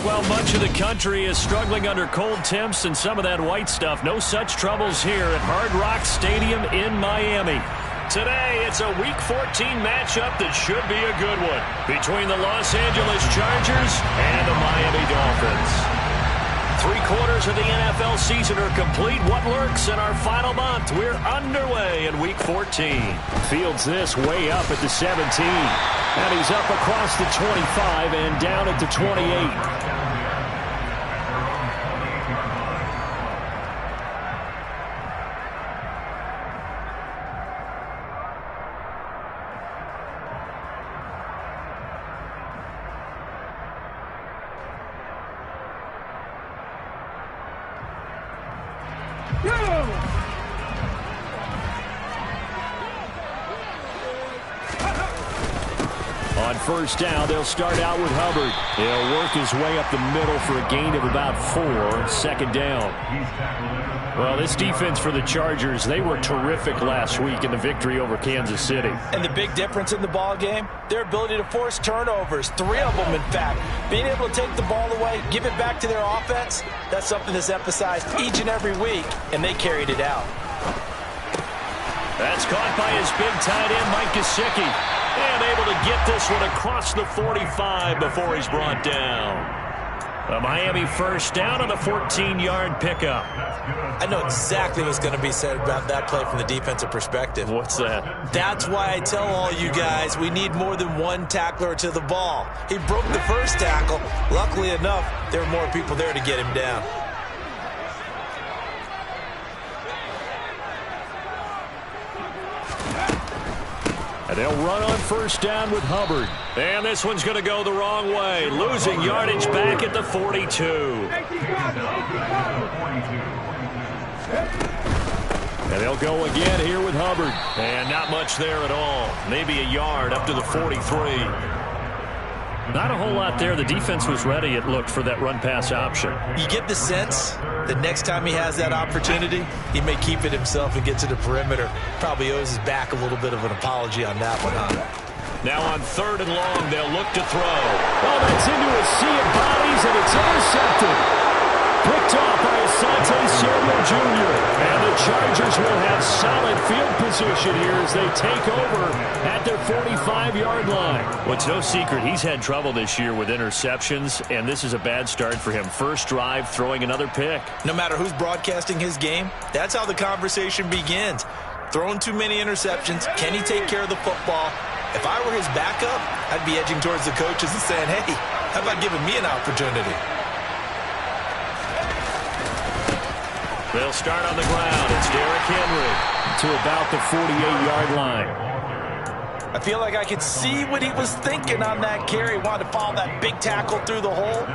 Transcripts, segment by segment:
Well, much of the country is struggling under cold temps and some of that white stuff. No such troubles here at Hard Rock Stadium in Miami. Today, it's a Week 14 matchup that should be a good one between the Los Angeles Chargers and the Miami Dolphins. 3/4 of the NFL season are complete. What lurks in our final month? We're underway in Week 14. Fields this way up at the 17. And he's up across the 25 and down at the 28. On first down, they'll start out with Hubbard. He'll work his way up the middle for a gain of about 4. Second down. Well, this defense for the Chargers, they were terrific last week in the victory over Kansas City. And the big difference in the ball game, their ability to force turnovers, 3 of them in fact. Being able to take the ball away, give it back to their offense, that's something that's emphasized each and every week, and they carried it out. That's caught by his big tight end, Mike Gesicki. And able to get this one across the 45 before he's brought down. A Miami first down on a 14-yard pickup. I know exactly what's going to be said about that play from the defensive perspective. What's that? That's why I tell all you guys we need more than one tackler to the ball. He broke the first tackle. Luckily enough, there were more people there to get him down. And they'll run on first down with Hubbard. And this one's going to go the wrong way. Losing yardage back at the 42. And they'll go again here with Hubbard. And not much there at all. Maybe a yard up to the 43. Not a whole lot there. The defense was ready, it looked, for that run-pass option. You get the sense that next time he has that opportunity, he may keep it himself and get to the perimeter. Probably owes his back a little bit of an apology on that one, huh? Now on 3rd and long, they'll look to throw. Oh, that's into a sea of bodies, and it's intercepted. Picked off by Asante Samuel Jr. And the Chargers will have solid field position here as they take over at their 45-yard line. Well, it's no secret he's had trouble this year with interceptions, and this is a bad start for him. First drive, throwing another pick. No matter who's broadcasting his game, that's how the conversation begins. Throwing too many interceptions, can he take care of the football? If I were his backup, I'd be edging towards the coaches and saying, hey, how about giving me an opportunity? They'll start on the ground. It's Derrick Henry to about the 48-yard line. I feel like I could see what he was thinking on that carry. Wanted to follow that big tackle through the hole.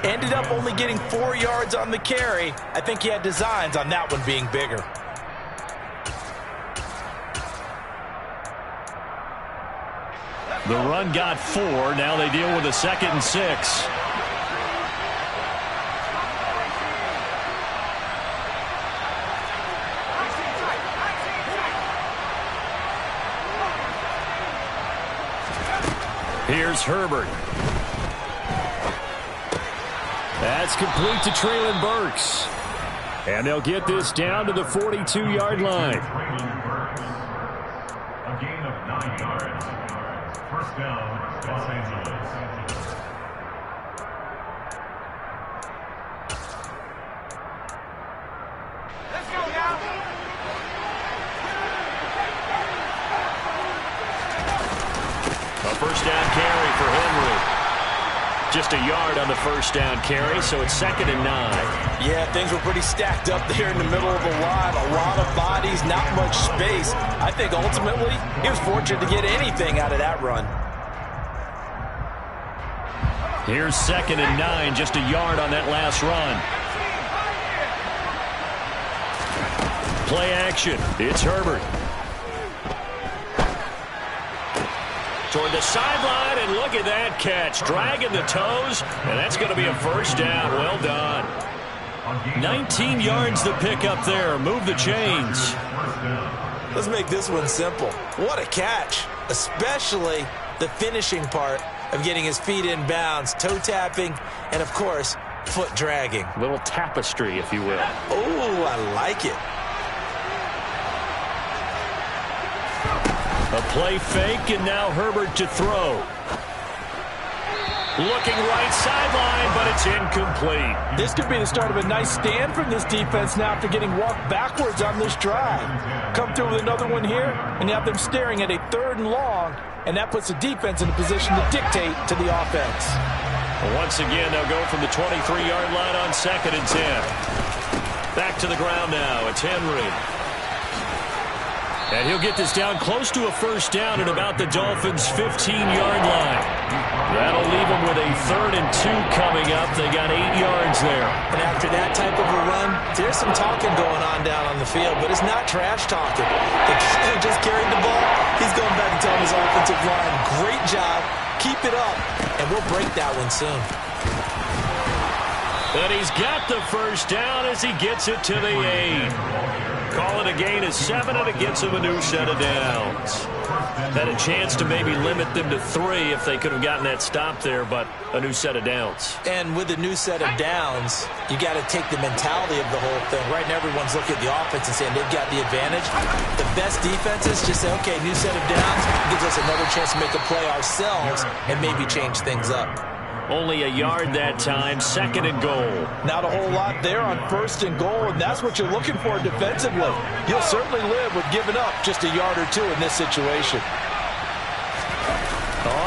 Ended up only getting 4 yards on the carry. I think he had designs on that one being bigger. The run got 4. Now they deal with a 2nd and 6. Here's Herbert. That's complete to Treylon Burks. And they'll get this down to the 42-yard line. A gain of 9 yards. First down, Los Angeles. Let's go now. A first down carry for Henry. Just a yard on the first down carry, so it's 2nd and 9. Yeah, things were pretty stacked up there in the middle of the line. A lot of bodies, not much space. I think ultimately he was fortunate to get anything out of that run. Here's 2nd and 9, just a yard on that last run. Play action. It's Herbert. Toward the sideline, and look at that catch. Dragging the toes, and that's going to be a first down. Well done. 19 yards to pick up there. Move the chains. Let's make this one simple. What a catch, especially the finishing part. of getting his feet in bounds, toe tapping, and of course, foot dragging. A little tapestry, if you will. Oh, I like it. A play fake, and now Herbert to throw. Looking right sideline, but it's incomplete. This could be the start of a nice stand from this defense now after getting walked backwards on this drive. Come through with another one here, and you have them staring at a 3rd and long, and that puts the defense in a position to dictate to the offense. Once again, they'll go from the 23-yard line on 2nd and 10. Back to the ground now. It's Henry. And he'll get this down close to a 1st down at about the Dolphins' 15-yard line. That'll leave them with a 3rd and 2 coming up. They got 8 yards there. And after that type of a run, there's some talking going on down on the field, but it's not trash talking. The kid just carried the ball. He's going back and telling his offensive line, great job, keep it up, and we'll break that one soon. And he's got the 1st down as he gets it to the 8. Call it a gain of 7, and it gets him a new set of downs. Had a chance to maybe limit them to 3 if they could have gotten that stop there, but a new set of downs. And with a new set of downs, you got to take the mentality of the whole thing. Right now, everyone's looking at the offense and saying they've got the advantage. The best defenses just say, okay, new set of downs gives us another chance to make a play ourselves and maybe change things up. Only a yard that time, 2nd and goal. Not a whole lot there on 1st and goal, and that's what you're looking for defensively. You'll certainly live with giving up just a yard or 2 in this situation.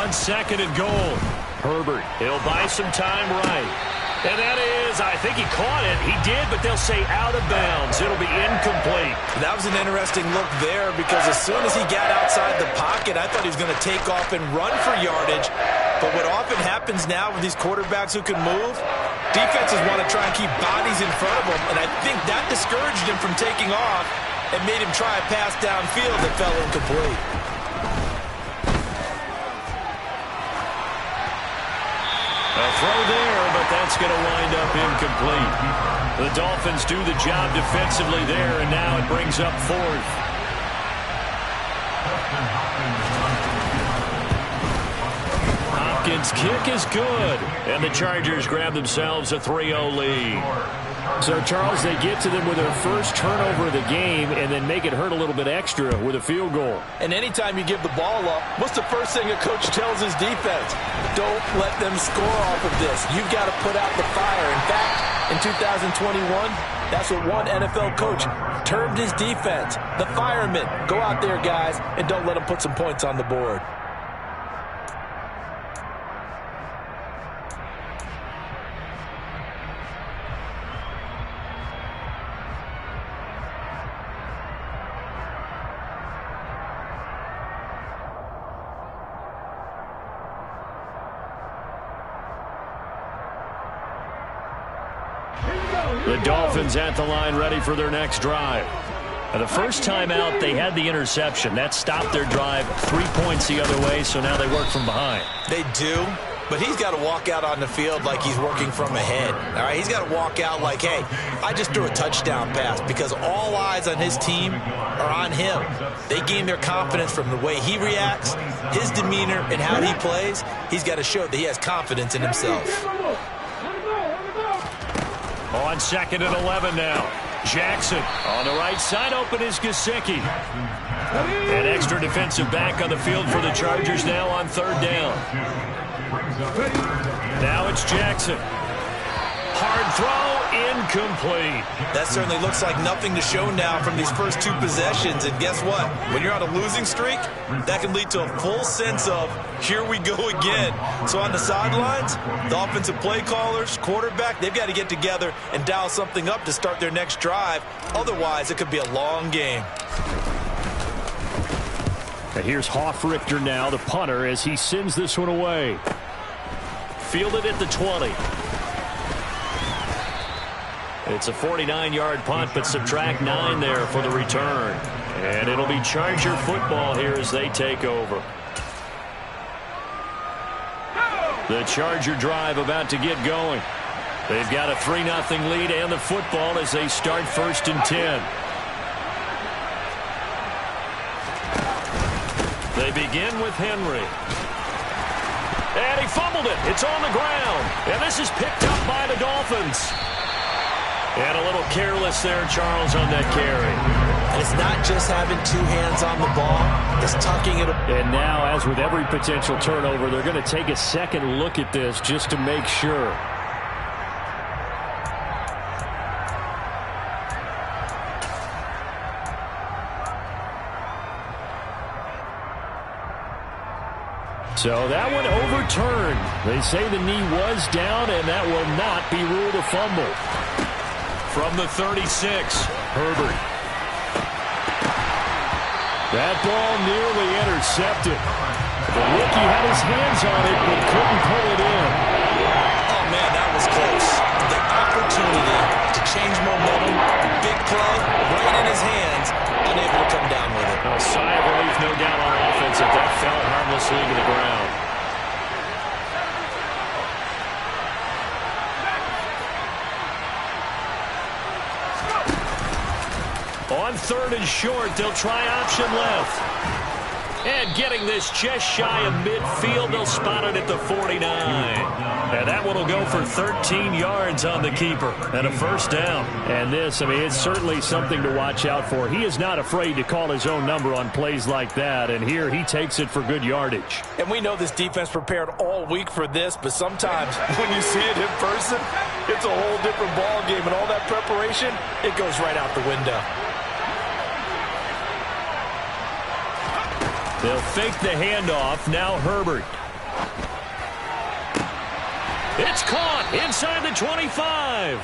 On 2nd and goal, Herbert, he'll buy some time right. And that is, I think he caught it. He did, but they'll say out of bounds. It'll be incomplete. That was an interesting look there because as soon as he got outside the pocket, I thought he was going to take off and run for yardage. But what often happens now with these quarterbacks who can move, defenses want to try and keep bodies in front of them, and I think that discouraged him from taking off and made him try a pass downfield that fell incomplete. A throw there, but that's going to wind up incomplete. The Dolphins do the job defensively there, and now it brings up 4th. Hopkins' kick is good, and the Chargers grab themselves a 3-0 lead. So, Charles, they get to them with their first turnover of the game and then make it hurt a little bit extra with a field goal. And anytime you give the ball up, what's the first thing a coach tells his defense? Don't let them score off of this. You've got to put out the fire. In fact, in 2021, that's what one NFL coach termed his defense. The firemen. Go out there, guys, and don't let them put some points on the board. The Dolphins at the line ready for their next drive. And the first time out, they had the interception. That stopped their drive 3 points the other way, so now they work from behind. They do, but he's got to walk out on the field like he's working from ahead. All right, he's got to walk out like, hey, I just threw a touchdown pass because all eyes on his team are on him. They gain their confidence from the way he reacts, his demeanor, and how he plays. He's got to show that he has confidence in himself. On 2nd and 11 now. Jackson on the right side. Open is Gesicki. An extra defensive back on the field for the Chargers now on 3rd down. Now it's Jackson. Hard throw, incomplete. That certainly looks like nothing to show now from these first 2 possessions. And guess what? When you're on a losing streak, that can lead to a full sense of, here we go again. So on the sidelines, the offensive play callers, quarterback, they've got to get together and dial something up to start their next drive. Otherwise, it could be a long game. And here's Hoffrichter now, the punter, as he sends this one away. Fielded at the 20. It's a 49-yard punt, but subtract 9 there for the return. And it'll be Charger football here as they take over. The Charger drive about to get going. They've got a 3-0 lead and the football as they start 1st and 10. They begin with Henry. And he fumbled it. It's on the ground. And this is picked up by the Dolphins. And a little careless there, Charles, on that carry. And it's not just having two hands on the ball. It's tucking it. And now, as with every potential turnover, they're going to take a second look at this just to make sure. So that one overturned. They say the knee was down, and that will not be ruled a fumble. From the 36, Herbert. That ball nearly intercepted. The rookie had his hands on it, but couldn't pull it in. Oh, man, that was close. The opportunity to change momentum, big play, right in his hands, unable to come down with it. A sigh of relief, no doubt, on offense if that fell harmlessly to the ground. On 3rd and short, they'll try option left. And getting this just shy of midfield, they'll spot it at the 49. And that one will go for 13 yards on the keeper and a first down. And this, I mean, it's certainly something to watch out for. He is not afraid to call his own number on plays like that. And here he takes it for good yardage. And we know this defense prepared all week for this, but sometimes when you see it in person, it's a whole different ball game. And all that preparation, it goes right out the window. They'll fake the handoff. Now Herbert. It's caught inside the 25.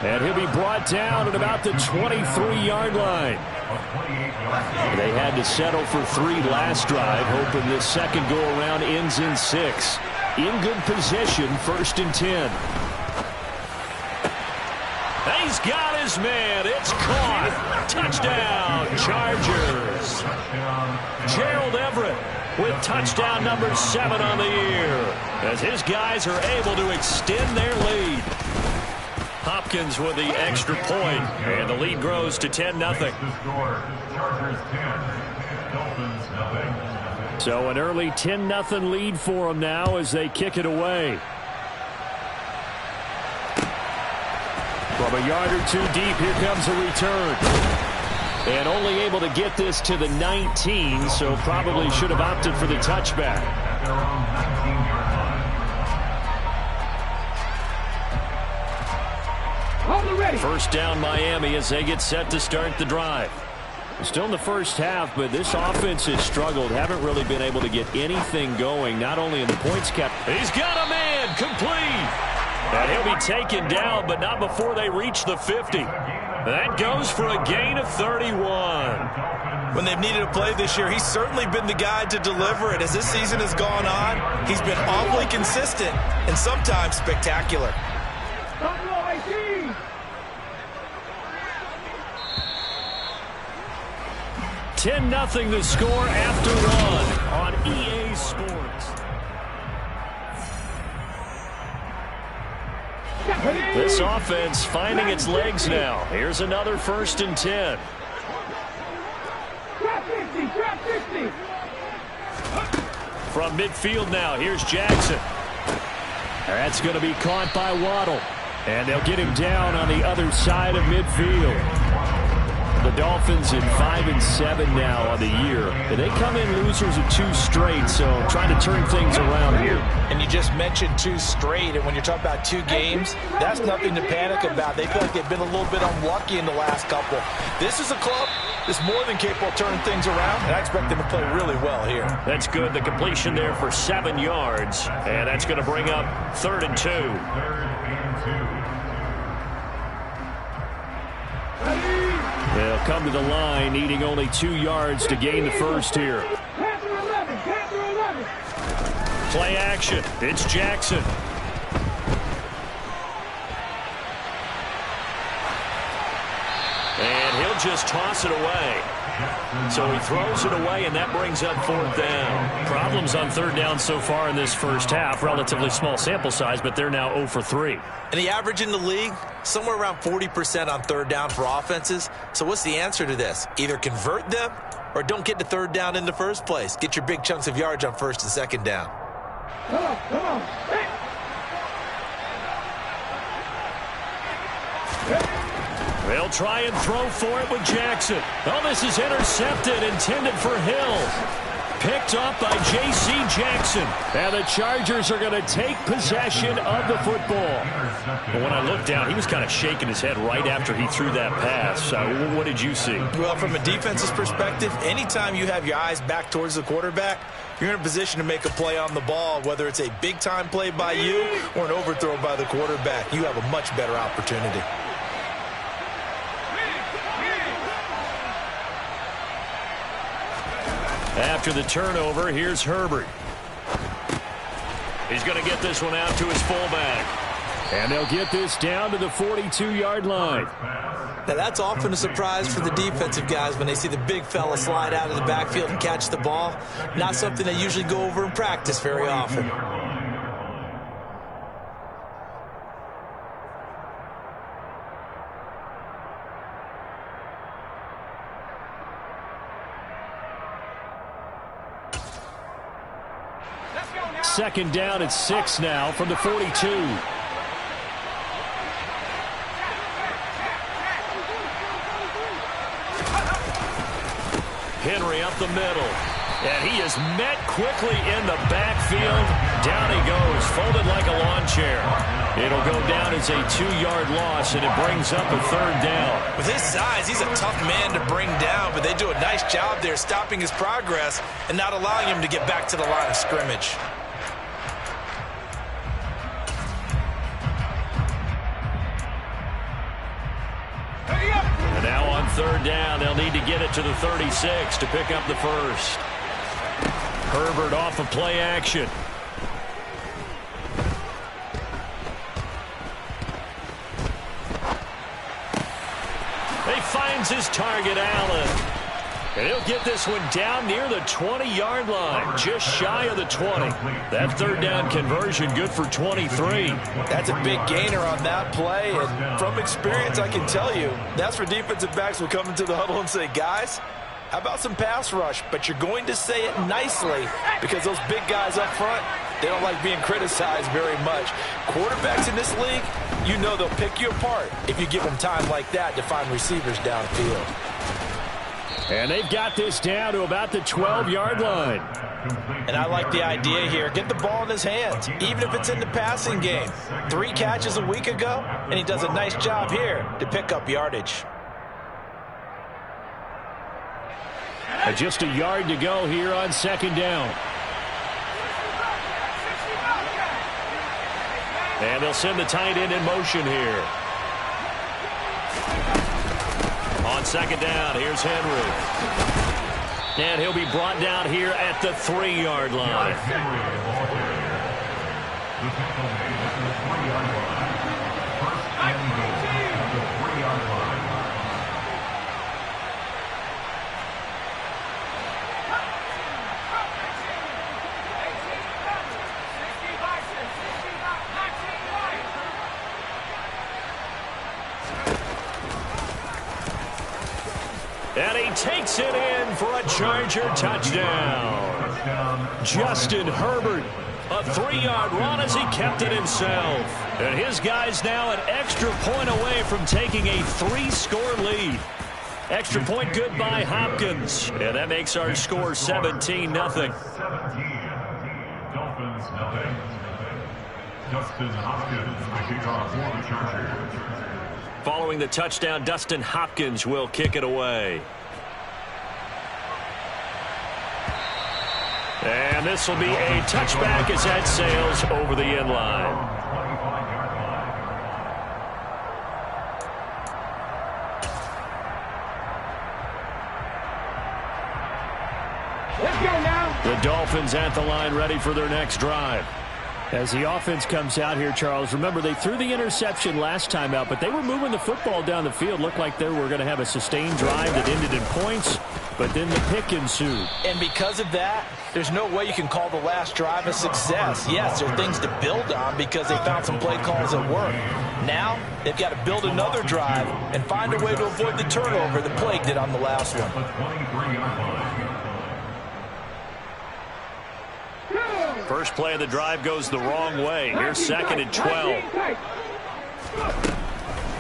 And he'll be brought down at about the 23-yard line. They had to settle for 3 last drive, hoping this second go-around ends in 6. In good position, 1st and 10. He's got his man. It's caught. Touchdown, Chargers. Gerald Everett with touchdown number 7 on the year, as his guys are able to extend their lead. Hopkins with the extra point, and the lead grows to 10-0. So an early 10-0 lead for them now as they kick it away. From a yard or 2 deep, here comes a return. And only able to get this to the 19, so probably should have opted for the touchback. First down Miami as they get set to start the drive. Still in the first half, but this offense has struggled. Haven't really been able to get anything going, not only in the points kept. He's got a man, complete. And he'll be taken down, but not before they reach the 50. That goes for a gain of 31. When they've needed a play this year, he's certainly been the guy to deliver it. As this season has gone on, he's been awfully consistent and sometimes spectacular. 10-0 the score after 1 on EA Sports. This offense finding its legs now. Here's another 1st and 10. From midfield now, here's Jackson. That's going to be caught by Waddle. And they'll get him down on the other side of midfield. The Dolphins at 5-7 now on the year. And they come in losers of 2 straight, so trying to turn things around here. And you just mentioned 2 straight, and when you're talking about 2 games, that's nothing to panic about. They feel like they've been a little bit unlucky in the last couple. This is a club that's more than capable of turning things around, and I expect them to play really well here. That's good. The completion there for 7 yards, and that's going to bring up 3rd and 2. 3rd and 2. They'll come to the line, needing only 2 yards to gain the first here. Play action. It's Jackson. And he'll just toss it away. So he throws it away, and that brings up 4th down. Problems on 3rd down so far in this first half. Relatively small sample size, but they're now 0 for 3. And the average in the league, somewhere around 40% on 3rd down for offenses. So what's the answer to this? Either convert them or don't get to 3rd down in the first place. Get your big chunks of yards on 1st and 2nd down. They'll try and throw for it with Jackson. Oh, this is intercepted, intended for Hill. Picked up by J.C. Jackson. And the Chargers are going to take possession of the football. But when I looked down, he was kind of shaking his head right after he threw that pass. What did you see? Well, from a defense's perspective, anytime you have your eyes back towards the quarterback, you're in a position to make a play on the ball, whether it's a big-time play by you or an overthrow by the quarterback. You have a much better opportunity. After the turnover, here's Herbert. He's going to get this one out to his fullback. And they'll get this down to the 42-yard line. Now, that's often a surprise for the defensive guys when they see the big fella slide out of the backfield and catch the ball. Not something they usually go over in practice very often. Second down at 6 now from the 42. Henry up the middle. And he is met quickly in the backfield. Down he goes, folded like a lawn chair. It'll go down as a 2-yard loss, and it brings up a third down. With his size, he's a tough man to bring down, but they do a nice job there stopping his progress and not allowing him to get back to the line of scrimmage. And now on third down, they'll need to get it to the 36 to pick up the first. Herbert off of play action. He finds his target, Allen. And he'll get this one down near the 20-yard line, just shy of the 20. That third down conversion good for 23. That's a big gainer on that play, and from experience, I can tell you, that's where defensive backs will come into the huddle and say, guys, how about some pass rush? But you're going to say it nicely because those big guys up front, they don't like being criticized very much. Quarterbacks in this league, you know they'll pick you apart if you give them time like that to find receivers downfield. And they've got this down to about the 12-yard line. And I like the idea here. Get the ball in his hands, even if it's in the passing game. 3 catches a week ago, and he does a nice job here to pick up yardage. Just a yard to go here on second down. And they'll send the tight end in motion here. On second down, here's Henry. And he'll be brought down here at the 3-yard line. And he takes it in for a Charger touchdown. Justin Herbert, a 3-yard run as he kept it himself. And his guys now an extra point away from taking a 3-score lead. Extra point good by Hopkins. And that makes our score 17-0. 17. Dolphins, nothing. Justin Hopkins, the kickoff for the Chargers. Following the touchdown, Dustin Hopkins will kick it away. And this will be a touchback as that sails over the end line. Let's go now. The Dolphins at the line ready for their next drive. As the offense comes out here, Charles, remember they threw the interception last time out, but they were moving the football down the field. Looked like they were going to have a sustained drive that ended in points, but then the pick ensued. And because of that, there's no way you can call the last drive a success. Yes, there are things to build on because they found some play calls that work. Now, they've got to build another drive and find a way to avoid the turnover that plagued it on the last one. First play of the drive goes the wrong way. Here's 2nd and 12.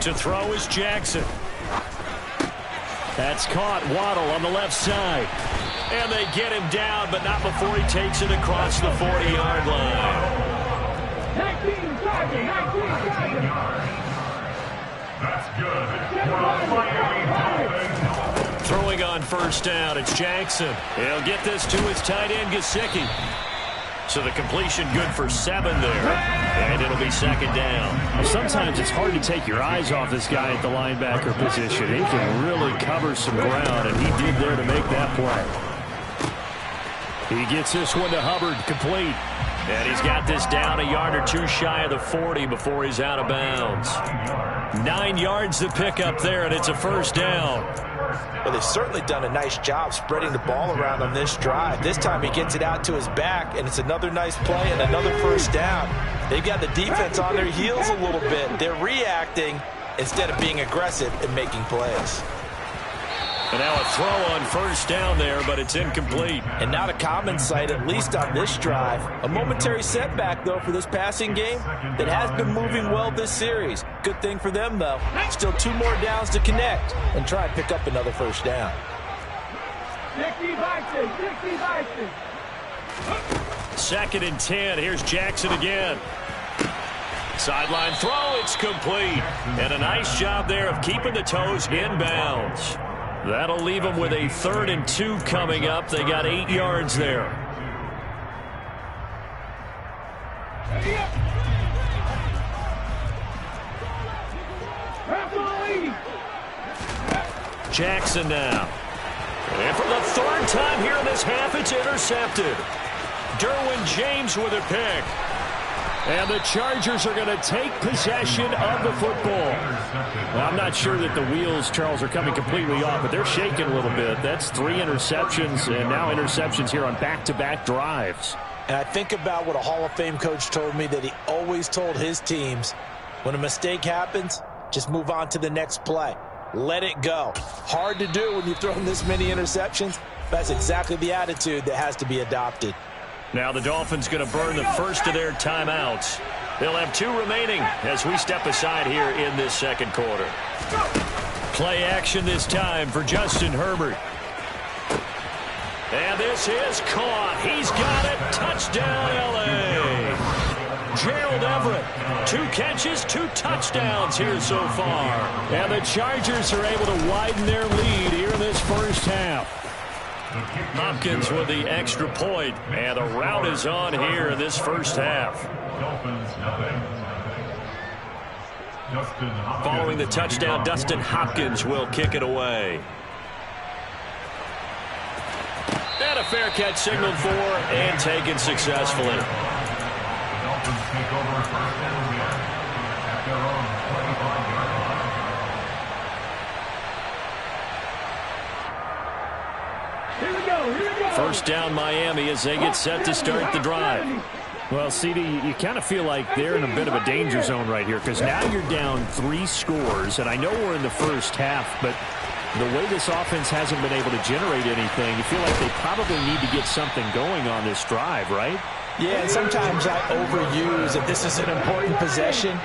To throw is Jackson. That's caught. Waddle on the left side. And they get him down, but not before he takes it across the 40-yard line. 19 yards. That's good. Miami Dolphins. Throwing on first down, it's Jackson. He'll get this to his tight end, Gesicki. So the completion good for 7 there. And it'll be 2nd down. Well, sometimes it's hard to take your eyes off this guy at the linebacker position. He can really cover some ground, and he did there to make that play. He gets this one to Hubbard, complete. And he's got this down a yard or 2 shy of the 40 before he's out of bounds. 9 yards to pick up there, and it's a first down. Well, they've certainly done a nice job spreading the ball around on this drive. This time he gets it out to his back, and it's another nice play and another first down. They've got the defense on their heels a little bit. They're reacting instead of being aggressive and making plays. And now a throw on first down there, but it's incomplete. And not a common sight, at least on this drive. A momentary setback, though, for this passing game that has been moving well this series. Good thing for them, though. Still 2 more downs to connect and try and pick up another first down. 2nd and 10. Here's Jackson again. Sideline throw. It's complete. And a nice job there of keeping the toes inbounds. That'll leave them with a 3rd and 2 coming up. They got 8 yards there. Jackson now. And for the 3rd time here in this half, it's intercepted. Derwin James with a pick. And the Chargers are going to take possession of the football. Well, I'm not sure that the wheels, Charles, are coming completely off, but they're shaking a little bit. That's 3 interceptions, and now interceptions here on back-to-back drives. And I think about what a Hall of Fame coach told me that he always told his teams, when a mistake happens, just move on to the next play. Let it go. Hard to do when you've thrown this many interceptions. That's exactly the attitude that has to be adopted. Now the Dolphins going to burn the first of their timeouts. They'll have 2 remaining as we step aside here in this 2nd quarter. Play action this time for Justin Herbert. And this is caught. He's got it. Touchdown, L.A. Gerald Everett, 2 catches, 2 touchdowns here so far. And the Chargers are able to widen their lead here in this first half. Hopkins with the extra point, and the route is on here in this first half. Following the touchdown, Dustin Hopkins will kick it away. And a fair catch signaled for and taken successfully. The Dolphins take over first and 10 at their own 25-yard line. First down Miami as they get set to start the drive. Well, CD, you kind of feel like they're in a bit of a danger zone right here because now you're down 3 scores, and I know we're in the first half, but the way this offense hasn't been able to generate anything, you feel like they probably need to get something going on this drive, right? Yeah, and sometimes I overuse that this is an important possession,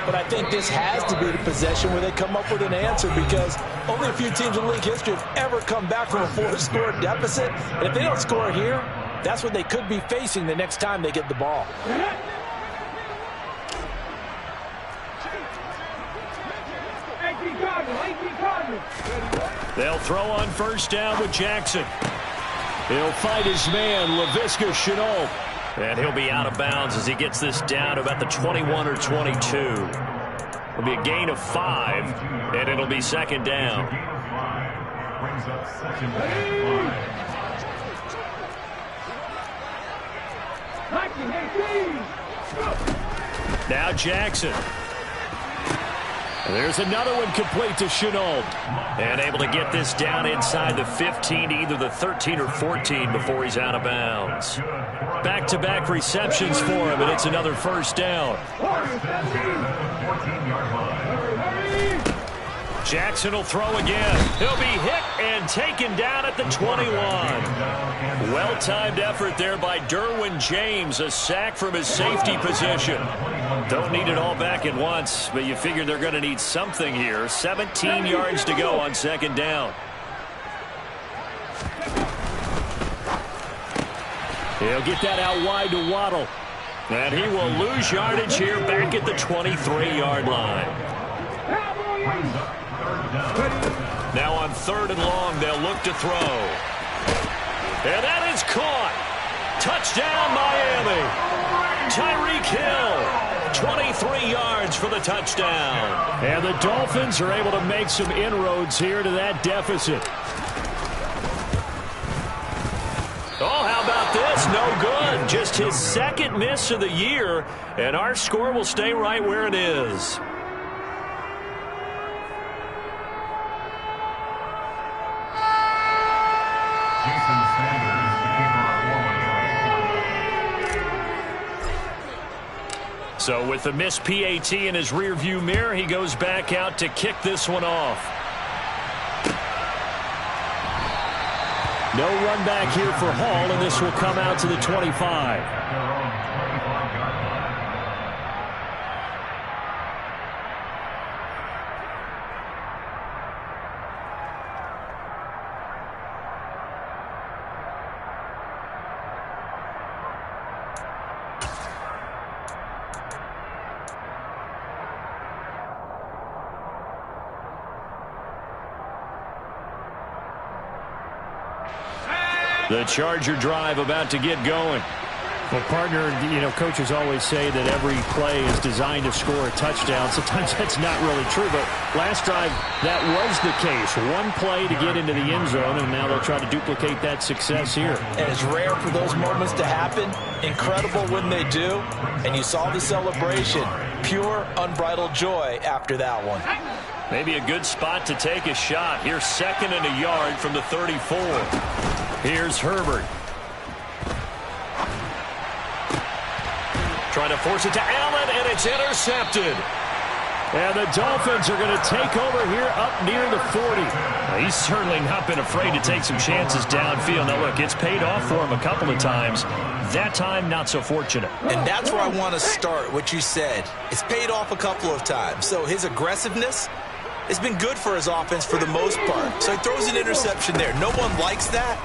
but I think this has to be the possession where they come up with an answer because only a few teams in league history have ever come back from a 4-score deficit. And if they don't score here, that's what they could be facing the next time they get the ball. They'll throw on first down with Jackson. He'll fight his man, Laviska Shenault. And he'll be out of bounds as he gets this down to about the 21 or 22. It'll be a gain of 5, and it'll be 2nd down. Brings up 2nd and 5. Now Jackson. There's another one complete to Shenault. And able to get this down inside the 15, either the 13 or 14 before he's out of bounds. Back-to-back receptions for him, and it's another first down. Jackson will throw again. He'll be hit and taken down at the 21. Well-timed effort there by Derwin James. A sack from his safety position. Don't need it all back at once, but you figure they're going to need something here. 17 yards to go on second down. He'll get that out wide to Waddle. And he will lose yardage here back at the 23-yard line. Now on 3rd and long, they'll look to throw. And that is caught. Touchdown, Miami. Tyreek Hill, 23 yards for the touchdown. And the Dolphins are able to make some inroads here to that deficit. Oh, how about this? No good. Just his second miss of the year, and our score will stay right where it is. So with the missed PAT in his rearview mirror, he goes back out to kick this one off. No run back here for Hall, and this will come out to the 25. The Charger drive about to get going. Well, partner, coaches always say that every play is designed to score a touchdown. Sometimes that's not really true, but last drive, that was the case. One play to get into the end zone, and now they'll try to duplicate that success here. And it's rare for those moments to happen. Incredible when they do. And you saw the celebration. Pure, unbridled joy after that one. Maybe a good spot to take a shot. Here's 2nd and a yard from the 34. Here's Herbert. Trying to force it to Allen, and it's intercepted. And the Dolphins are going to take over here up near the 40. Well, he's certainly not been afraid to take some chances downfield. Now, look, it's paid off for him a couple of times. That time, not so fortunate. And that's where I want to start, what you said. It's paid off a couple of times. So his aggressiveness has been good for his offense for the most part. So he throws an interception there. No one likes that,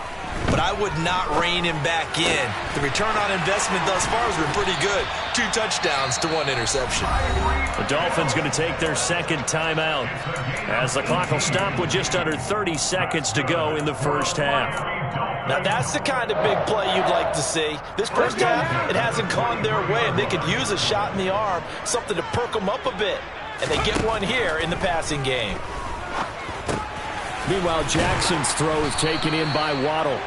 but I would not rein him back in. The return on investment thus far has been pretty good. 2 touchdowns to 1 interception. The Dolphins going to take their 2nd timeout as the clock will stop with just under 30 seconds to go in the first half. Now that's the kind of big play you'd like to see. This first half, it hasn't gone their way, and they could use a shot in the arm, something to perk them up a bit. And they get one here in the passing game. Meanwhile, Jackson's throw is taken in by Waddle.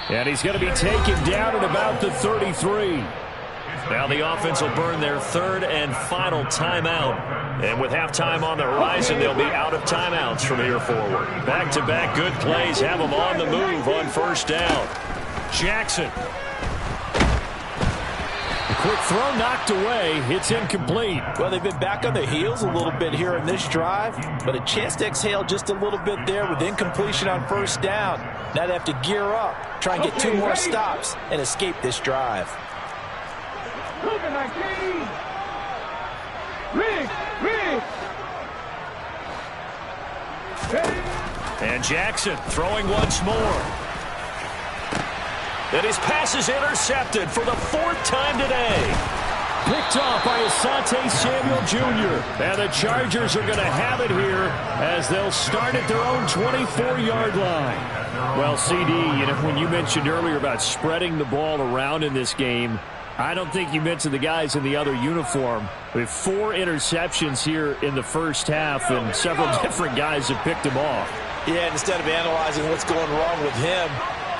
And he's going to be taken down at about the 33. Now the offense will burn their 3rd and final timeout. And with halftime on the horizon, they'll be out of timeouts from here forward. Back-to-back good plays have them on the move on 1st down. Jackson. A quick throw knocked away. It's incomplete. Well, they've been back on their heels a little bit here in this drive, but a chance to exhale just a little bit there with incompletion on 1st down. Now they have to gear up, try and get 2 more stops, and escape this drive. And Jackson throwing once more. And his pass is intercepted for the 4th time today. Picked off by Asante Samuel Jr. And the Chargers are going to have it here as they'll start at their own 24-yard line. Well, CD, when you mentioned earlier about spreading the ball around in this game, I don't think you mentioned the guys in the other uniform. We have 4 interceptions here in the first half, and several different guys have picked them off. Yeah, instead of analyzing what's going wrong with him,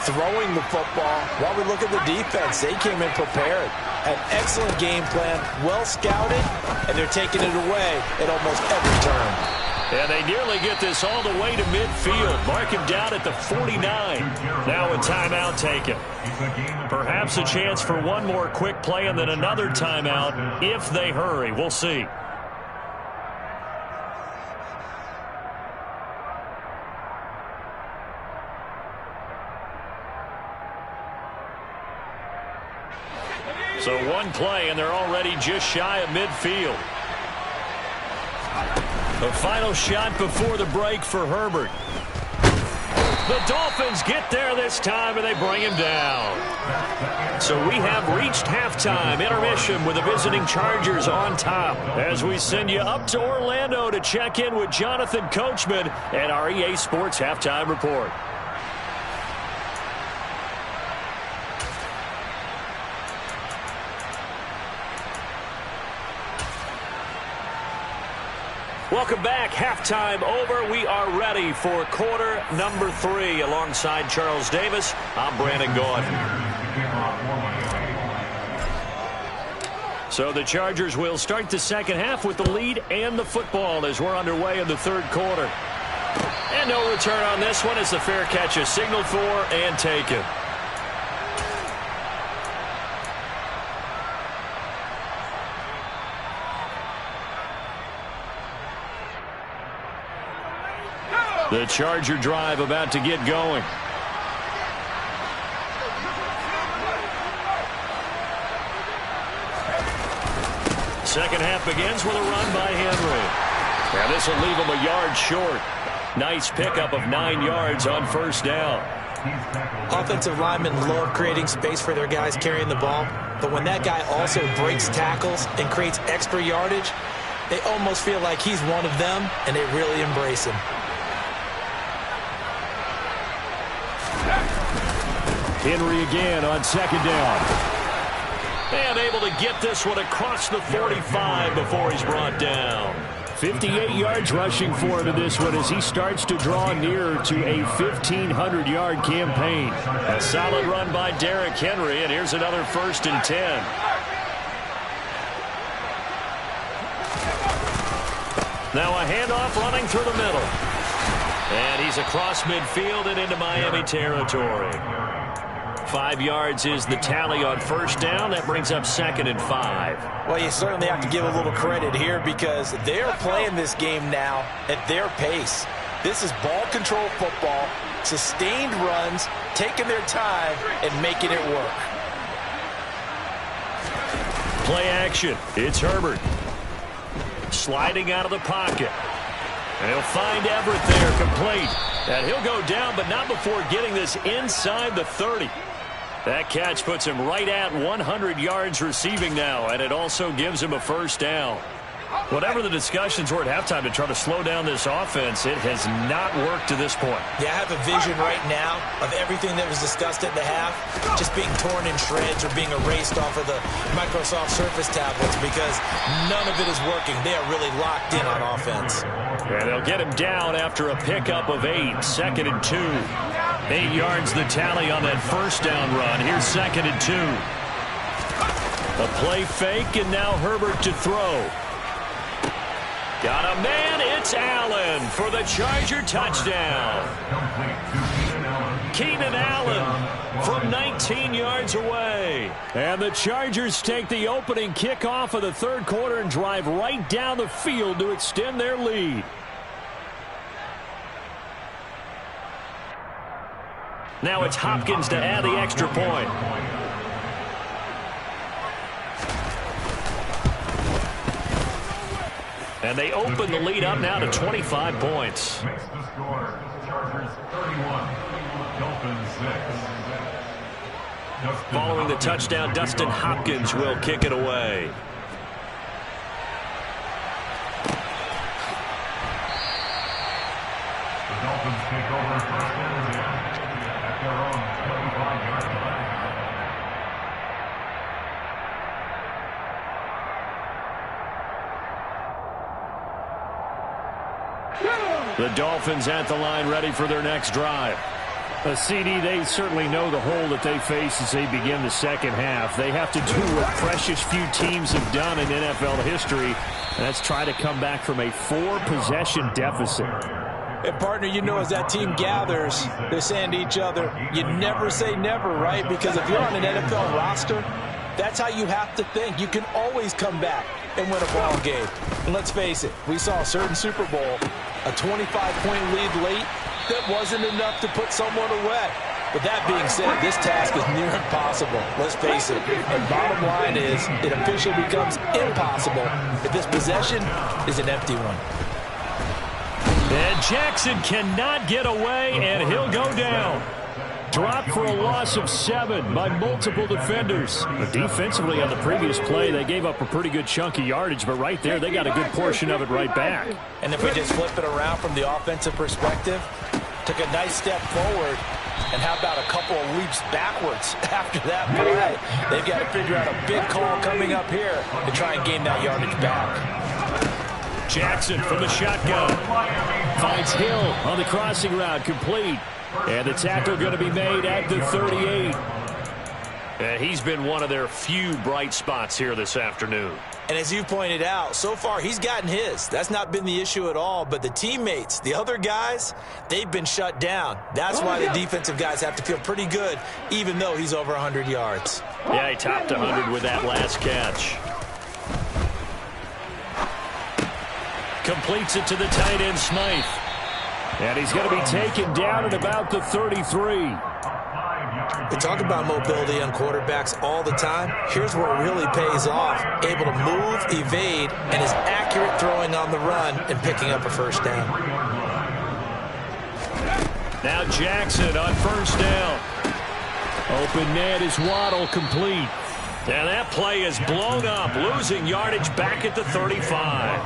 throwing the football, while we look at the defense, they came in prepared. An excellent game plan, well scouted, and they're taking it away at almost every turn. And they nearly get this all the way to midfield. Mark him down at the 49. Now a timeout taken. Perhaps a chance for one more quick play and then another timeout if they hurry. We'll see. So one play, and they're already just shy of midfield. The final shot before the break for Herbert. The Dolphins get there this time, and they bring him down. So we have reached halftime intermission with the visiting Chargers on top as we send you up to Orlando to check in with Jonathan Coachman and our EA Sports Halftime Report. Welcome back. Halftime over. We are ready for quarter number 3. Alongside Charles Davis, I'm Brandon Gaudin. So the Chargers will start the second half with the lead and the football as we're underway in the third quarter. And no return on this one as the fair catch is signaled for and taken. The Charger drive about to get going. Second half begins with a run by Henry. Now this will leave him a yard short. Nice pickup of 9 yards on first down. Offensive linemen love creating space for their guys carrying the ball, but when that guy also breaks tackles and creates extra yardage, they almost feel like he's one of them, and they really embrace him. Henry again on second down. And able to get this one across the 45 before he's brought down. 58 yards rushing for him in this one as he starts to draw nearer to a 1,500-yard campaign. A solid run by Derrick Henry, and here's another 1st and 10. Now a handoff running through the middle. And he's across midfield and into Miami territory. 5 yards is the tally on first down. That brings up 2nd and 5. Well, you certainly have to give a little credit here because they're playing this game now at their pace. This is ball control football, sustained runs, taking their time, and making it work. Play action. It's Herbert. Sliding out of the pocket. And he'll find Everett there, complete. And he'll go down, but not before getting this inside the 30. That catch puts him right at 100 yards receiving now, and it also gives him a first down. Whatever the discussions were at halftime to try to slow down this offense, it has not worked to this point. Yeah, I have a vision right now of everything that was discussed at the half just being torn in shreds or being erased off of the Microsoft Surface tablets because none of it is working. They are really locked in on offense. And they'll get him down after a pickup of 8, 2nd and 2. 8 yards the tally on that first down run. Here's 2nd and 2. A play fake, and now Herbert to throw. Got a man, it's Allen for the Charger touchdown. Keenan Allen from 19 yards away. And the Chargers take the opening kickoff of the third quarter and drive right down the field to extend their lead. Now it's Hopkins to add the extra point. And they open the lead up now to 25 points. Makes the score. Chargers 31, Dolphins 6. Following the touchdown, Dustin Hopkins will kick it away. The Dolphins take over first and 10 at their own 25-yard line. The Dolphins at the line ready for their next drive. A CD, they certainly know the hole that they face as they begin the second half. They have to do what precious few teams have done in NFL history, and that's try to come back from a 4-possession deficit. And, partner, you know as that team gathers, they're saying to each other, you never say never, right? Because if you're on an NFL roster, that's how you have to think. You can always come back and win a ball game. And let's face it, we saw a certain Super Bowl, a 25-point lead late, that wasn't enough to put someone away. With that being said, this task is near impossible. Let's face it. And bottom line is, it officially becomes impossible if this possession is an empty one. And Jackson cannot get away, and he'll go down. Dropped for a loss of 7 by multiple defenders. But defensively on the previous play, they gave up a pretty good chunk of yardage, but right there, they got a good portion of it right back. And if we just flip it around from the offensive perspective, took a nice step forward, and how about a couple of leaps backwards after that play? They've got to figure out a big call coming up here to try and gain that yardage back. Jackson from the shotgun. Finds Hill on the crossing route, complete. And the tackle going to be made at the 38. And he's been one of their few bright spots here this afternoon. And as you pointed out, so far he's gotten his. That's not been the issue at all. But the teammates, the other guys, they've been shut down. That's why the defensive guys have to feel pretty good, even though he's over 100 yards. Yeah, he topped 100 with that last catch. Completes it to the tight end, Smythe. And he's going to be taken down at about the 33. We talk about mobility on quarterbacks all the time. Here's where it really pays off. Able to move, evade, and is accurate throwing on the run and picking up a first down. Now Jackson on first down. Open net is Waddle, complete. And that play is blown up, losing yardage back at the 35.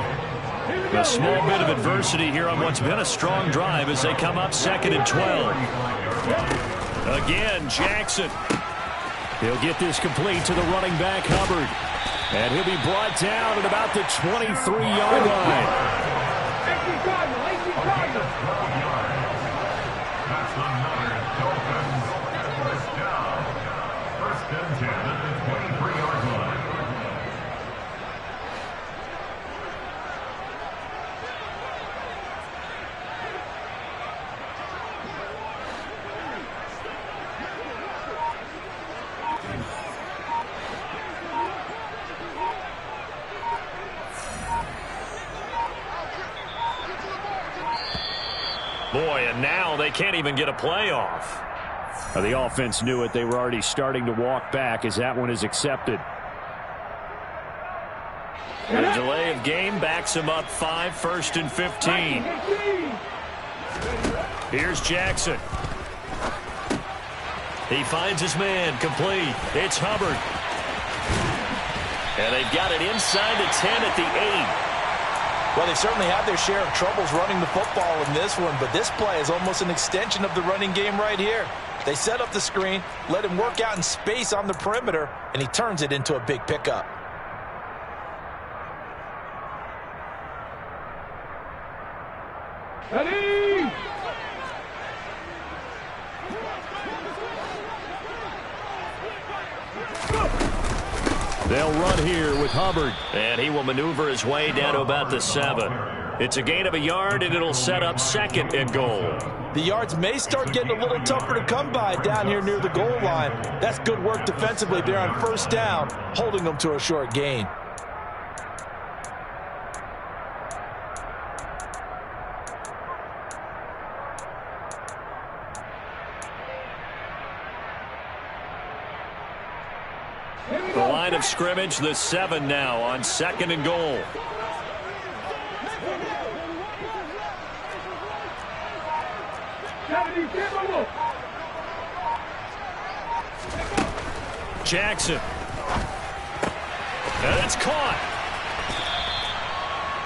A small bit of adversity here on what's been a strong drive as they come up 2nd and 12. Again, Jackson. He'll get this complete to the running back, Hubbard. And he'll be brought down at about the 23-yard line. That's another Dolphins first down. 1st and 10 at the 23-yard line. Boy, and now they can't even get a playoff. The offense knew it. They were already starting to walk back as that one is accepted. The delay of game backs him up 5, 1st and 15. Here's Jackson. He finds his man, complete. It's Hubbard. And they've got it inside the 10 at the 8. Well, they certainly had their share of troubles running the football in this one, but this play is almost an extension of the running game right here. They set up the screen, let him work out in space on the perimeter, and he turns it into a big pickup. Ready? They'll run here with Hubbard. And he will maneuver his way down to about the 7. It's a gain of a yard, and it'll set up 2nd and goal. The yards may start getting a little tougher to come by down here near the goal line. That's good work defensively there on first down, holding them to a short gain. The line of scrimmage, the 7 now on 2nd and goal. Jackson. And it's caught.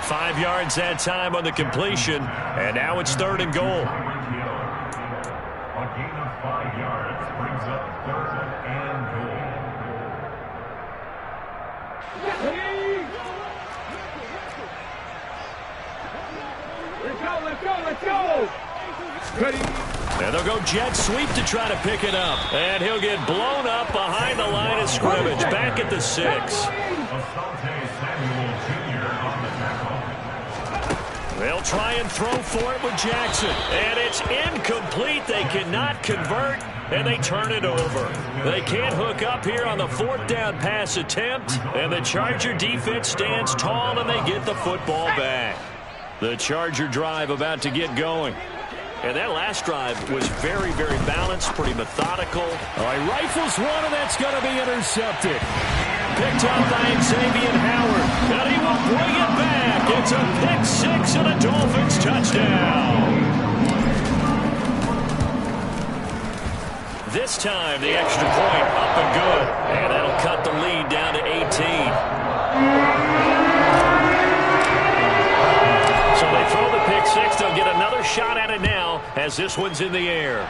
5 yards that time on the completion, and now it's 3rd and goal. A gain of 5 yards brings up 3rd and goal. Let's go! Ready? And they'll go jet sweep to try to pick it up. And he'll get blown up behind the line of scrimmage, back at the 6. Asante Samuel Jr. on the tackle. They'll try and throw for it with Jackson. And it's incomplete. They cannot convert, and they turn it over. They can't hook up here on the 4th down pass attempt. And the Charger defense stands tall, and they get the football back. The Charger drive about to get going. And that last drive was very, very balanced, pretty methodical. All right, rifles one, and that's going to be intercepted. Picked up by Xavier Howard, and he will bring it back. It's a pick six and a Dolphins touchdown. This time, the extra point up and good. And that'll cut the lead down to 18. So they throw the pick six. They'll get another shot at it now as this one's in the air.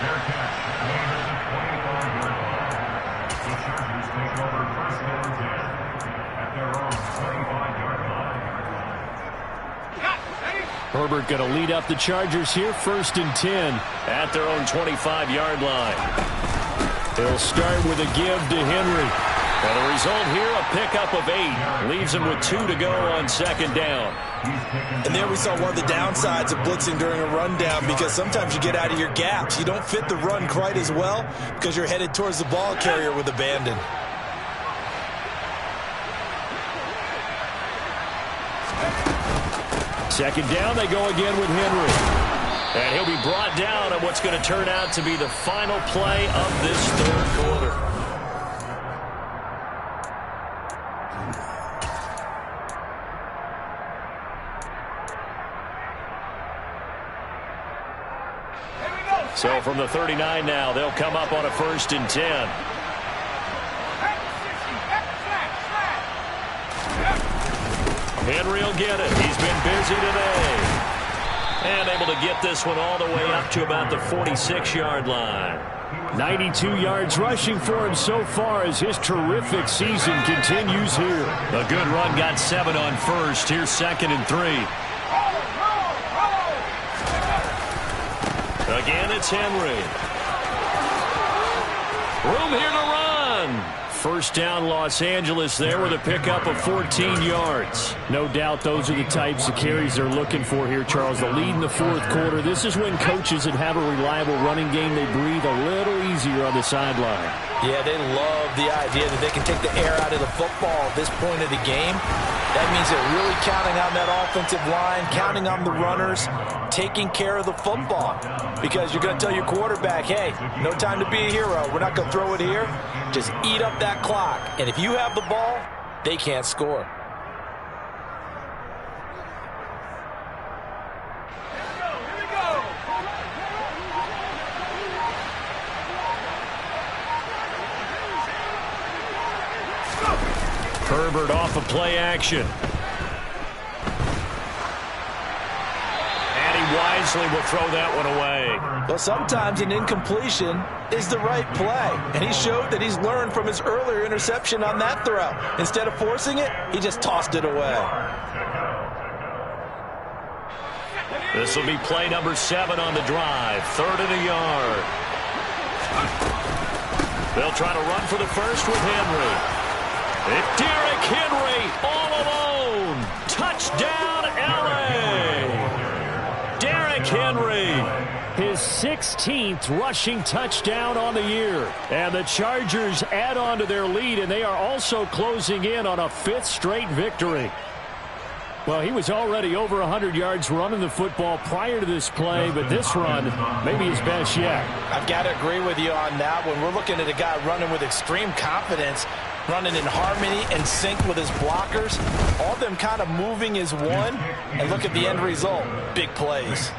Fair catch. The Chargers take over first and 10 at their own 25-yard line. Herbert going to lead up the Chargers here, 1st and 10. At their own 25-yard line. They'll start with a give to Henry. And the result here, a pickup of 8. Leaves him with 2 to go on 2nd down. And there we saw one of the downsides of blitzing during a rundown, because sometimes you get out of your gaps. You don't fit the run quite as well because you're headed towards the ball carrier with abandon. Second down, they go again with Henry. And he'll be brought down on what's going to turn out to be the final play of this 3rd quarter. So from the 39 now, they'll come up on a 1st and 10. Henry will get it. He's been busy today. And able to get this one all the way up to about the 46-yard line. 92 yards rushing for him so far as his terrific season continues here. A good run, got 7 on 1st. Here's 2nd and 3. Again, it's Henry. Room here to run. 1st down, Los Angeles there with a pickup of 14 yards. No doubt those are the types of carries they're looking for here, Charles. The lead in the 4th quarter. This is when coaches that have a reliable running game, they breathe a little easier on the sideline. Yeah, they love the idea that they can take the air out of the football at this point of the game. That means they're really counting on that offensive line, counting on the runners, taking care of the football. Because you're going to tell your quarterback, hey, no time to be a hero. We're not going to throw it here. Just eat up that clock. And if you have the ball, they can't score. Herbert off of play action. And he wisely will throw that one away. Well, sometimes an incompletion is the right play. And he showed that he's learned from his earlier interception on that throw. Instead of forcing it, he just tossed it away. This will be play number 7 on the drive. 3rd and a yard. They'll try to run for the first with Henry. It's Derrick Henry all alone. Touchdown, L.A. Derrick Henry. His 16th rushing touchdown on the year. And the Chargers add on to their lead, and they are also closing in on a 5th straight victory. Well, he was already over 100 yards running the football prior to this play, but this run may be his best yet. I've got to agree with you on that one. We're looking at a guy running with extreme confidence, running in harmony and sync with his blockers. All of them kind of moving as one. And look at the end result. Big plays.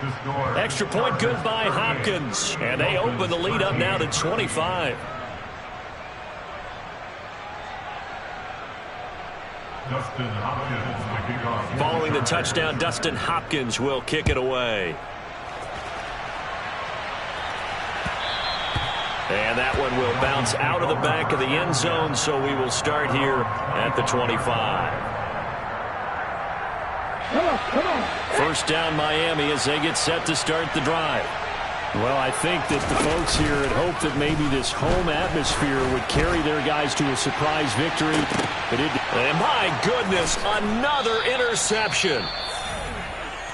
Extra point good by Hopkins. And they open the lead up now to 25. Dustin Hopkins to kick off. Following the touchdown, Dustin Hopkins will kick it away. And that one will bounce out of the back of the end zone, so we will start here at the 25. First down, Miami, as they get set to start the drive. Well, I think that the folks here had hoped that maybe this home atmosphere would carry their guys to a surprise victory. But and my goodness, another interception.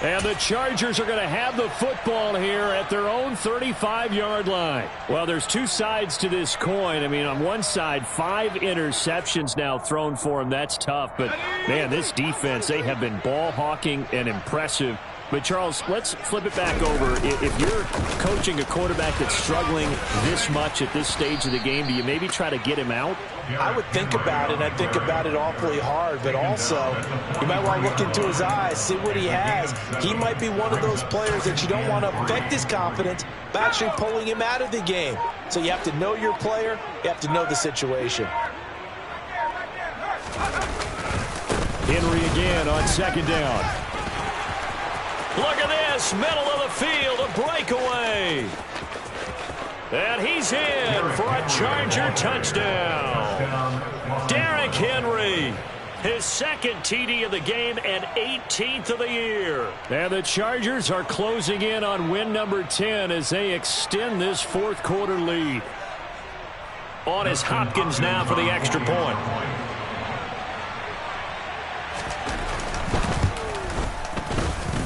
And the Chargers are going to have the football here at their own 35-yard line. Well, there's two sides to this coin. I mean, on one side, 5 interceptions now thrown for him. That's tough. But, man, this defense, they have been ball hawking and impressive. But, Charles, let's flip it back over. If you're coaching a quarterback that's struggling this much at this stage of the game, do you maybe try to get him out? I would think about it. I think about it awfully hard. But also, you might want to look into his eyes, see what he has. He might be one of those players that you don't want to affect his confidence by actually pulling him out of the game. So you have to know your player. You have to know the situation. Henry again on second down. Look at this, middle of the field, a breakaway. And he's in for a Charger touchdown. Derrick Henry, his second TD of the game and 18th of the year. And the Chargers are closing in on win number 10 as they extend this fourth quarter lead. On is Hopkins now for the extra point.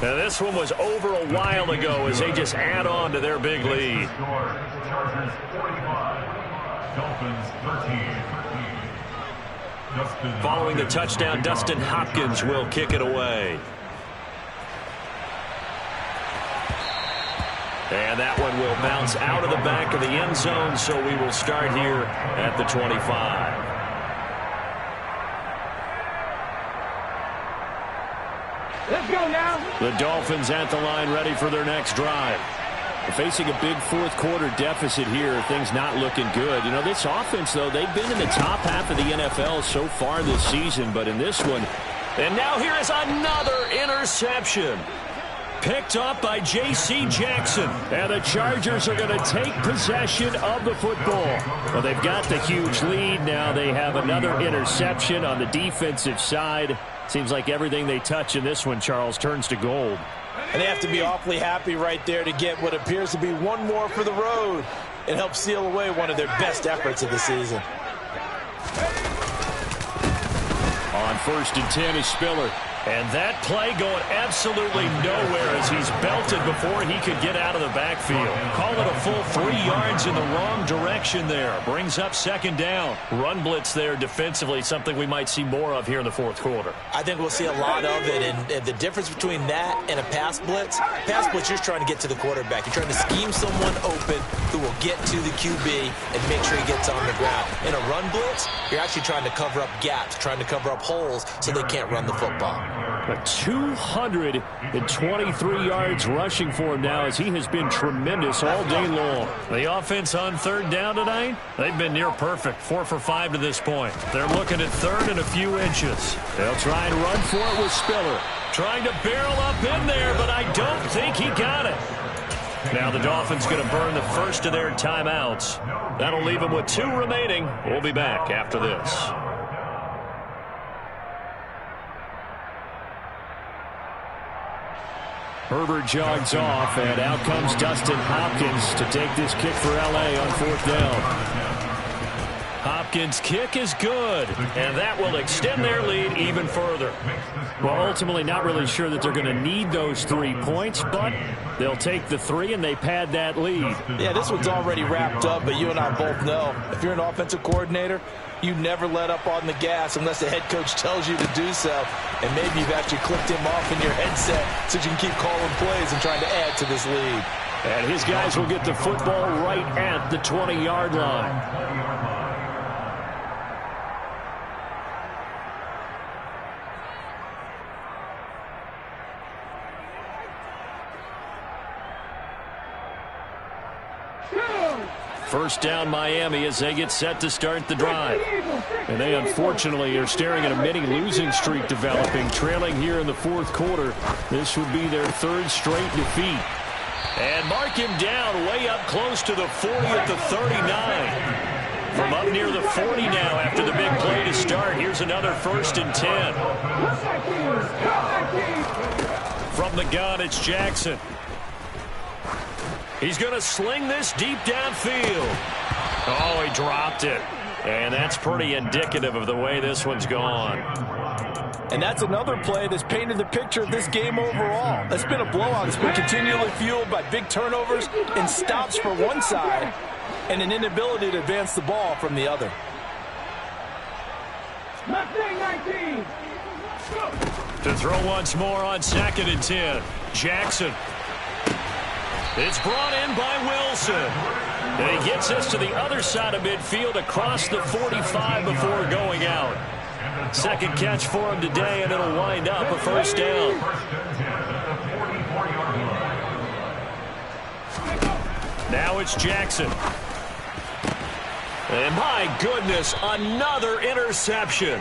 Now this one was over a while ago as they just add on to their big lead. Chargers 45, Dolphins 13. Following the touchdown, Dustin Hopkins will kick it away. And that one will bounce out of the back of the end zone, so we will start here at the 25. Let's go now. The Dolphins at the line, ready for their next drive. They're facing a big fourth quarter deficit here. Things not looking good. You know, this offense, though, they've been in the top half of the NFL so far this season, but in this one, and now here is another interception. Picked up by J.C. Jackson. And the Chargers are going to take possession of the football. Well, they've got the huge lead. Now they have another interception on the defensive side. Seems like everything they touch in this one, Charles, turns to gold. And they have to be awfully happy right there to get what appears to be one more for the road and help seal away one of their best efforts of the season. On 1st and 10 is Spiller. And that play going absolutely nowhere as he's belted before he could get out of the backfield. Call it a full 3 yards in the wrong direction there. Brings up second down. Run blitz there defensively, something we might see more of here in the fourth quarter. I think we'll see a lot of it, and the difference between that and a pass blitz, you're trying to get to the quarterback. You're trying to scheme someone open who will get to the QB and make sure he gets on the ground. In a run blitz, you're actually trying to cover up gaps, trying to cover up holes so they can't run the football. 223 yards rushing for him now as he has been tremendous all day long. The offense on third down tonight, they've been near perfect. 4 for 5 to this point. They're looking at third and a few inches. They'll try and run for it with Spiller. Trying to barrel up in there, but I don't think he got it. Now the Dolphins going to burn the first of their timeouts. That'll leave them with 2 remaining. We'll be back after this. Herbert jogs off, and out comes Dustin Hopkins to take this kick for L.A. on 4th down. Hopkins' kick is good, and that will extend their lead even further. Well, ultimately not really sure that they're going to need those 3 points, but they'll take the 3 and they pad that lead. Yeah, this one's already wrapped up, but you and I both know if you're an offensive coordinator, you never let up on the gas unless the head coach tells you to do so. And maybe you've actually clicked him off in your headset so you can keep calling plays and trying to add to this lead. And his guys will get the football right at the 20-yard line. First down Miami as they get set to start the drive. And they unfortunately are staring at a mini losing streak developing, trailing here in the fourth quarter. This would be their 3rd straight defeat. And mark him down way up close to the 40 at the 39. From up near the 40 now after the big play to start. Here's another 1st and 10. From the gun, it's Jackson. He's going to sling this deep downfield. Oh, he dropped it. And that's pretty indicative of the way this one's gone. And that's another play that's painted the picture of this game overall. It's been a blowout. It's been continually fueled by big turnovers and stops for one side and an inability to advance the ball from the other. Mustang 19. Go. To throw once more on 2nd and 10. Jackson. It's brought in by Wilson. And he gets us to the other side of midfield across the 45 before going out. Second catch for him today, and it'll wind up a first down. Now it's Jackson. And my goodness, another interception.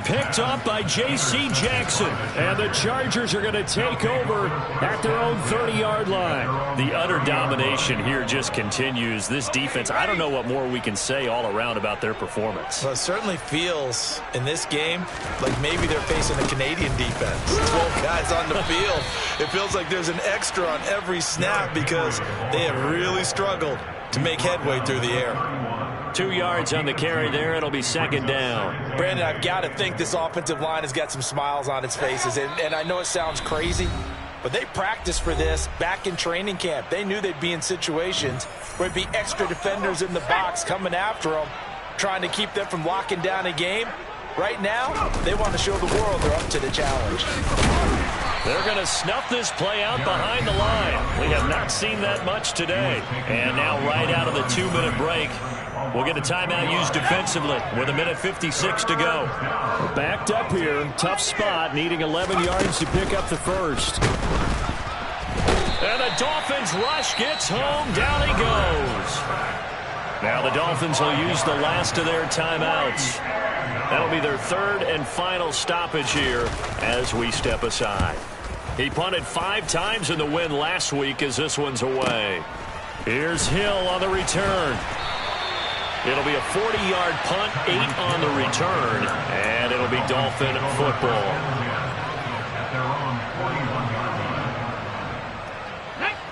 Picked up by J.C. Jackson. And the Chargers are going to take over at their own 30-yard line. The utter domination here just continues. This defense, I don't know what more we can say all around about their performance. Well, it certainly feels in this game like maybe they're facing a Canadian defense. 12 guys on the field. It feels like there's an extra on every snap because they have really struggled to make headway through the air. 2 yards on the carry there. It'll be second down. Brandon, I've got to think this offensive line has got some smiles on its faces. And I know it sounds crazy, but they practiced for this back in training camp. They knew they'd be in situations where there'd be extra defenders in the box coming after them, trying to keep them from locking down a game. Right now, they want to show the world they're up to the challenge. They're going to snuff this play out behind the line. We have not seen that much today. And now right out of the 2-minute break, we'll get a timeout used defensively with 1:56 to go. We're backed up here. Tough spot, needing 11 yards to pick up the first. And the Dolphins rush gets home. Down he goes. Now the Dolphins will use the last of their timeouts. That'll be their third and final stoppage here as we step aside. He punted 5 times in the win last week as this one's away. Here's Hill on the return. It'll be a 40-yard punt, 8 on the return, and it'll be Dolphin football.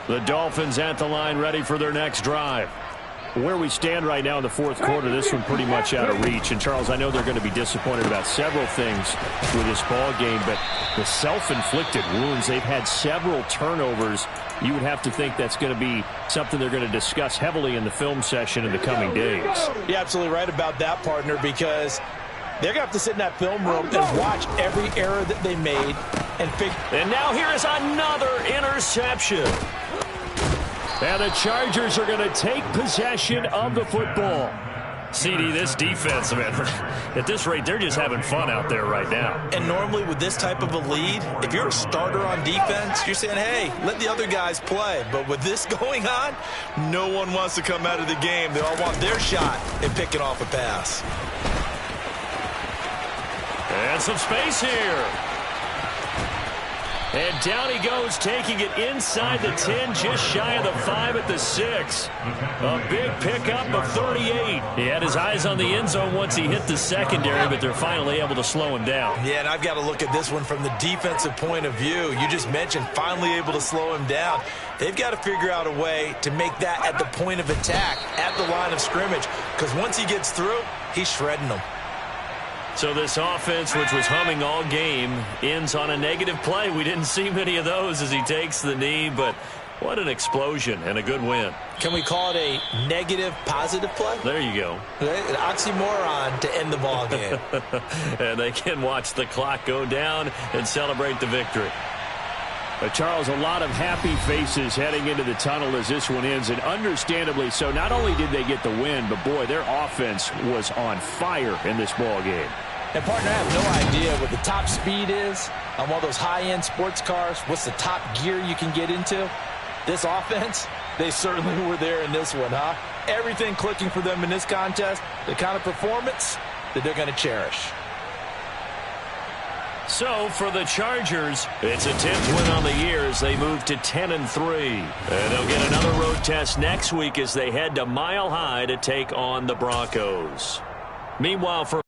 The Dolphins at the line ready for their next drive. Where we stand right now in the fourth quarter, this one pretty much out of reach. And, Charles, I know they're going to be disappointed about several things with this ball game, but the self-inflicted wounds, they've had several turnovers. You would have to think that's going to be something they're going to discuss heavily in the film session in the coming days. You're absolutely right about that, partner, because they're going to have to sit in that film room and watch every error that they made and figure. And now here is another interception. And the Chargers are going to take possession of the football. CD, this defense, man, at this rate, they're just having fun out there right now. And normally with this type of a lead, if you're a starter on defense, you're saying, hey, let the other guys play. But with this going on, no one wants to come out of the game. They all want their shot at picking off a pass. And some space here. And down he goes, taking it inside the 10, just shy of the 5 at the 6. A big pickup of 38. He had his eyes on the end zone once he hit the secondary, but they're finally able to slow him down. Yeah, and I've got to look at this one from the defensive point of view. You just mentioned finally able to slow him down. They've got to figure out a way to make that at the point of attack, at the line of scrimmage, because once he gets through, he's shredding them. So this offense, which was humming all game, ends on a negative play. We didn't see many of those as he takes the knee, but what an explosion and a good win. Can we call it a negative positive play? There you go. An oxymoron to end the ball game. And they can watch the clock go down and celebrate the victory. Charles, a lot of happy faces heading into the tunnel as this one ends, and understandably so. Not only did they get the win, but, boy, their offense was on fire in this ball game. And, partner, I have no idea what the top speed is on one of those high-end sports cars. What's the top gear you can get into? This offense, they certainly were there in this one, huh? Everything clicking for them in this contest, the kind of performance that they're going to cherish. So, for the Chargers, it's a 10th win on the year as they move to 10-3. And they'll get another road test next week as they head to Mile High to take on the Broncos. Meanwhile, for